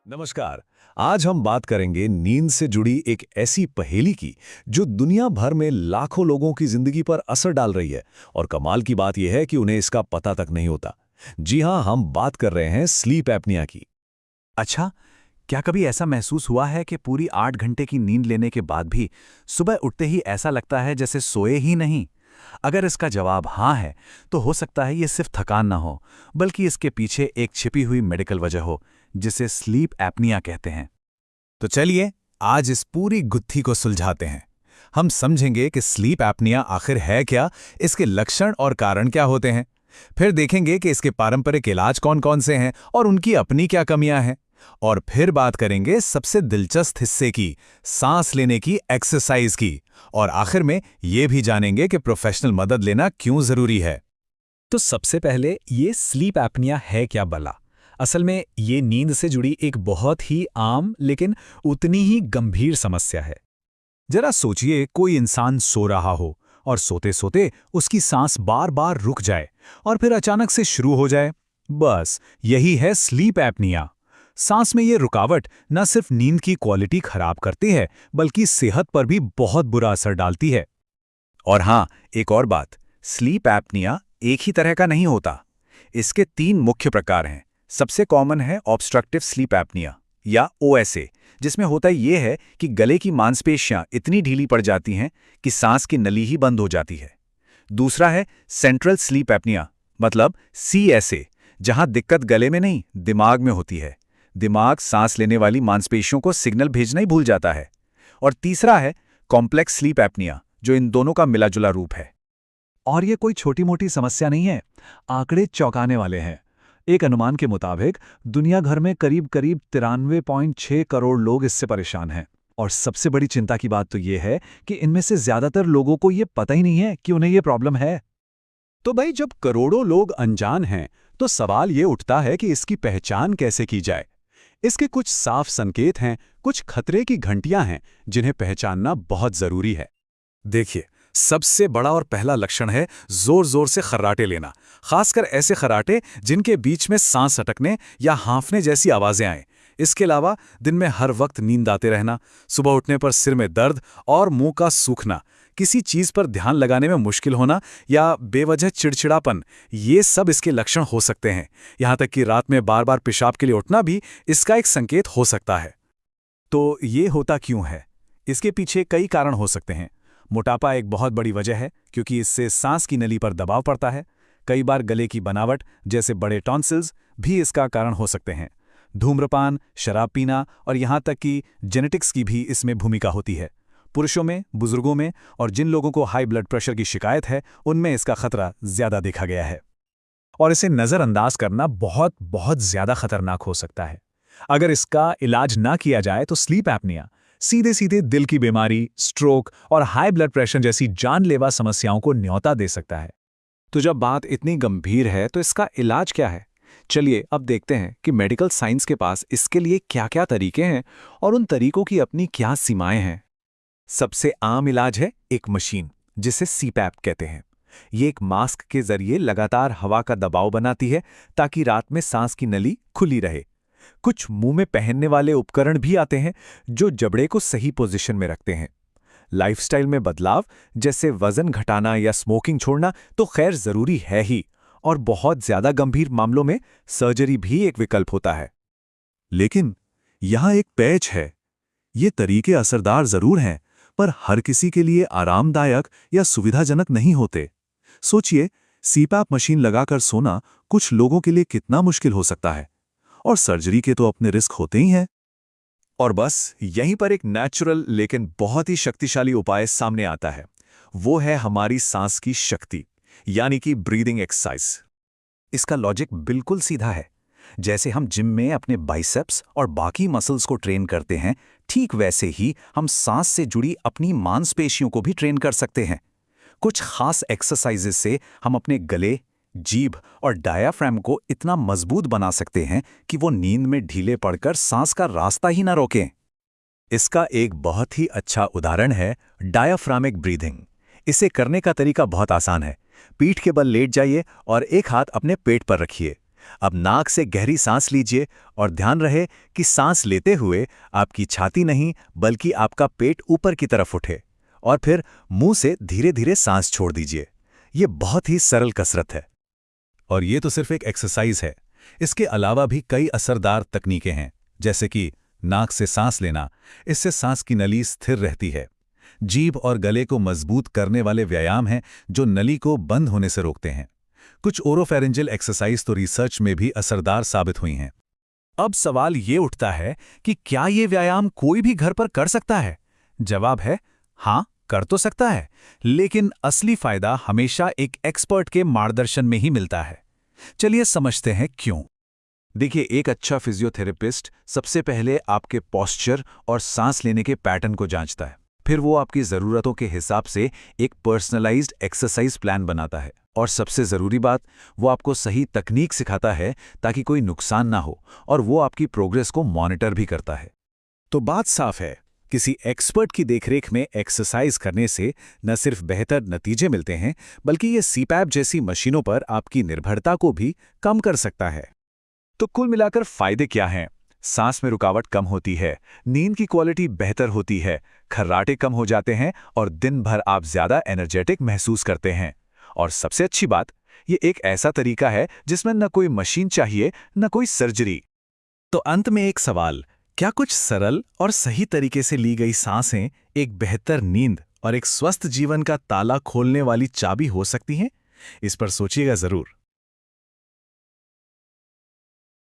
नमस्कार। आज हम बात करेंगे नींद से जुड़ी एक ऐसी पहेली की जो दुनिया भर में लाखों लोगों की जिंदगी पर असर डाल रही है और कमाल की बात यह है कि उन्हें इसका पता तक नहीं होता। जी हां, हम बात कर रहे हैं स्लीप एपनिया की। अच्छा, क्या कभी ऐसा महसूस हुआ है कि पूरी 8 घंटे की नींद लेने के बाद भी सुबह उठते ही ऐसा लगता है जैसे सोए ही नहीं? अगर इसका जवाब हाँ है, तो हो सकता है ये सिर्फ थकान ना हो, बल्कि इसके पीछे एक छिपी हुई मेडिकल वजह हो, जिसे स्लीप एपनिया कहते हैं। तो चलिए आज इस पूरी गुत्थी को सुलझाते हैं। हम समझेंगे कि स्लीप एपनिया आखिर है क्या, इसके लक्षण और कारण क्या होते हैं। फिर देखेंगे कि इसके पारंपरिक इलाज कौन-कौन से हैं और उनकी अपनी क्या कमियां हैं। और फिर बात करेंगे सबसे दिलचस्प हिस्से की, सांस लेने की एक्सरसाइज की। और आखिर में ये भी जानेंगे कि प्रोफेशनल मदद लेना क्यों जरूरी है। तो सबसे पहले ये स्लीप एपनिया है क्या भला? असल में ये नींद से जुड़ी एक बहुत ही आम लेकिन उतनी ही गंभीर समस्या है। जरा सोचिए, कोई इंसान सो रहा हो और सोते सोते उसकी सांस बार बार रुक जाए और फिर अचानक से शुरू हो जाए। बस यही है स्लीप एपनिया। सांस में ये रुकावट न सिर्फ नींद की क्वालिटी खराब करती है, बल्कि सेहत पर भी बहुत बुरा असर डालती है। और हाँ, एक और बात, स्लीप एपनिया एक ही तरह का नहीं होता। इसके 3 मुख्य प्रकार हैं। सबसे कॉमन है ऑब्स्ट्रक्टिव स्लीप एपनिया या ओएसए, जिसमें होता ये है कि गले की मांसपेशियां इतनी ढीली पड़ जाती हैं कि सांस की नली ही बंद हो जाती है। दूसरा है सेंट्रल स्लीप एपनिया, मतलब सीएसए, जहां दिक्कत गले में नहीं, दिमाग में होती है। दिमाग सांस लेने वाली मांसपेशियों को सिग्नल भेजना ही भूल जाता है। और तीसरा है कॉम्प्लेक्स स्लीप एपनिया, जो इन दोनों का मिलाजुला रूप है। और ये कोई छोटी मोटी समस्या नहीं है, आंकड़े चौंकाने वाले हैं। एक अनुमान के मुताबिक दुनिया भर में करीब करीब 93.6 करोड़ लोग इससे परेशान हैं। और सबसे बड़ी चिंता की बात तो ये है कि इनमें से ज्यादातर लोगों को ये पता ही नहीं है कि उन्हें ये प्रॉब्लम है। तो भाई, जब करोड़ों लोग अनजान हैं, तो सवाल ये उठता है कि इसकी पहचान कैसे की जाए। इसके कुछ साफ संकेत हैं, कुछ खतरे की घंटियां हैं, जिन्हें पहचानना बहुत जरूरी है। देखिए, सबसे बड़ा और पहला लक्षण है जोर जोर से खर्राटे लेना, खासकर ऐसे खर्राटे जिनके बीच में सांस अटकने या हांफने जैसी आवाजें आएं। इसके अलावा दिन में हर वक्त नींद आते रहना, सुबह उठने पर सिर में दर्द और मुंह का सूखना, किसी चीज पर ध्यान लगाने में मुश्किल होना या बेवजह चिड़चिड़ापन, ये सब इसके लक्षण हो सकते हैं। यहां तक कि रात में बार बार पेशाब के लिए उठना भी इसका एक संकेत हो सकता है। तो ये होता क्यों है? इसके पीछे कई कारण हो सकते हैं। मोटापा एक बहुत बड़ी वजह है, क्योंकि इससे सांस की नली पर दबाव पड़ता है। कई बार गले की बनावट, जैसे बड़े टॉन्सिल्स, भी इसका कारण हो सकते हैं। धूम्रपान, शराब पीना और यहाँ तक कि जेनेटिक्स की भी इसमें भूमिका होती है। पुरुषों में, बुजुर्गों में और जिन लोगों को हाई ब्लड प्रेशर की शिकायत है, उनमें इसका खतरा ज्यादा देखा गया है। और इसे नज़रअंदाज करना बहुत बहुत ज्यादा खतरनाक हो सकता है। अगर इसका इलाज ना किया जाए तो स्लीप एपनिया सीधे सीधे दिल की बीमारी, स्ट्रोक और हाई ब्लड प्रेशर जैसी जानलेवा समस्याओं को न्योता दे सकता है। तो जब बात इतनी गंभीर है, तो इसका इलाज क्या है? चलिए अब देखते हैं कि मेडिकल साइंस के पास इसके लिए क्या-क्या तरीके हैं और उन तरीकों की अपनी क्या सीमाएं हैं। सबसे आम इलाज है एक मशीन, जिसे सीपैप कहते हैं। ये एक मास्क के जरिए लगातार हवा का दबाव बनाती है, ताकि रात में सांस की नली खुली रहे। कुछ मुंह में पहनने वाले उपकरण भी आते हैं, जो जबड़े को सही पोजीशन में रखते हैं। लाइफस्टाइल में बदलाव, जैसे वजन घटाना या स्मोकिंग छोड़ना, तो खैर जरूरी है ही, और बहुत ज्यादा गंभीर मामलों में सर्जरी भी एक विकल्प होता है। लेकिन यहां एक पैच है। ये तरीके असरदार जरूर हैं, पर हर किसी के लिए आरामदायक या सुविधाजनक नहीं होते। सोचिए, सीपैप मशीन लगाकर सोना कुछ लोगों के लिए कितना मुश्किल हो सकता है, और सर्जरी के तो अपने रिस्क होते ही हैं। और बस यहीं पर एक नेचुरल लेकिन बहुत ही शक्तिशाली उपाय सामने आता है। वो है हमारी सांस की शक्ति, यानी कि ब्रीदिंग एक्सरसाइज। इसका लॉजिक बिल्कुल सीधा है। जैसे हम जिम में अपने बाइसेप्स और बाकी मसल्स को ट्रेन करते हैं, ठीक वैसे ही हम सांस से जुड़ी अपनी मांसपेशियों को भी ट्रेन कर सकते हैं। कुछ खास एक्सरसाइजेस से हम अपने गले, जीभ और डायाफ्राम को इतना मजबूत बना सकते हैं कि वो नींद में ढीले पड़कर सांस का रास्ता ही ना रोकें। इसका एक बहुत ही अच्छा उदाहरण है डायाफ्रामिक ब्रीथिंग। इसे करने का तरीका बहुत आसान है। पीठ के बल लेट जाइए और एक हाथ अपने पेट पर रखिए। अब नाक से गहरी सांस लीजिए और ध्यान रहे कि सांस लेते हुए आपकी छाती नहीं बल्कि आपका पेट ऊपर की तरफ उठे और फिर मुंह से धीरे धीरे सांस छोड़ दीजिए। ये बहुत ही सरल कसरत है। और ये तो सिर्फ एक एक्सरसाइज है। इसके अलावा भी कई असरदार तकनीकें हैं, जैसे कि नाक से सांस लेना। इससे सांस की नली स्थिर रहती है। जीभ और गले को मजबूत करने वाले व्यायाम हैं जो नली को बंद होने से रोकते हैं। कुछ ओरोफेरेंजियल एक्सरसाइज तो रिसर्च में भी असरदार साबित हुई हैं। अब सवाल ये उठता है कि क्या ये व्यायाम कोई भी घर पर कर सकता है? जवाब है हाँ, कर तो सकता है, लेकिन असली फायदा हमेशा एक एक्सपर्ट के मार्गदर्शन में ही मिलता है। चलिए समझते हैं क्यों। देखिए, एक अच्छा फिजियोथेरेपिस्ट सबसे पहले आपके पोस्चर और सांस लेने के पैटर्न को जांचता है। फिर वो आपकी ज़रूरतों के हिसाब से एक पर्सनलाइज्ड एक्सरसाइज प्लान बनाता है। और सबसे ज़रूरी बात, वो आपको सही तकनीक सिखाता है ताकि कोई नुकसान ना हो, और वो आपकी प्रोग्रेस को मॉनिटर भी करता है। तो बात साफ है, किसी एक्सपर्ट की देखरेख में एक्सरसाइज करने से न सिर्फ बेहतर नतीजे मिलते हैं, बल्कि ये सीपैप जैसी मशीनों पर आपकी निर्भरता को भी कम कर सकता है। तो कुल मिलाकर फायदे क्या हैं? सांस में रुकावट कम होती है, नींद की क्वालिटी बेहतर होती है, खर्राटे कम हो जाते हैं और दिन भर आप ज्यादा एनर्जेटिक महसूस करते हैं। और सबसे अच्छी बात, ये एक ऐसा तरीका है जिसमें न कोई मशीन चाहिए न कोई सर्जरी। तो अंत में एक सवाल, क्या कुछ सरल और सही तरीके से ली गई सांसें एक बेहतर नींद और एक स्वस्थ जीवन का ताला खोलने वाली चाबी हो सकती हैं? इस पर सोचिएगा जरूर।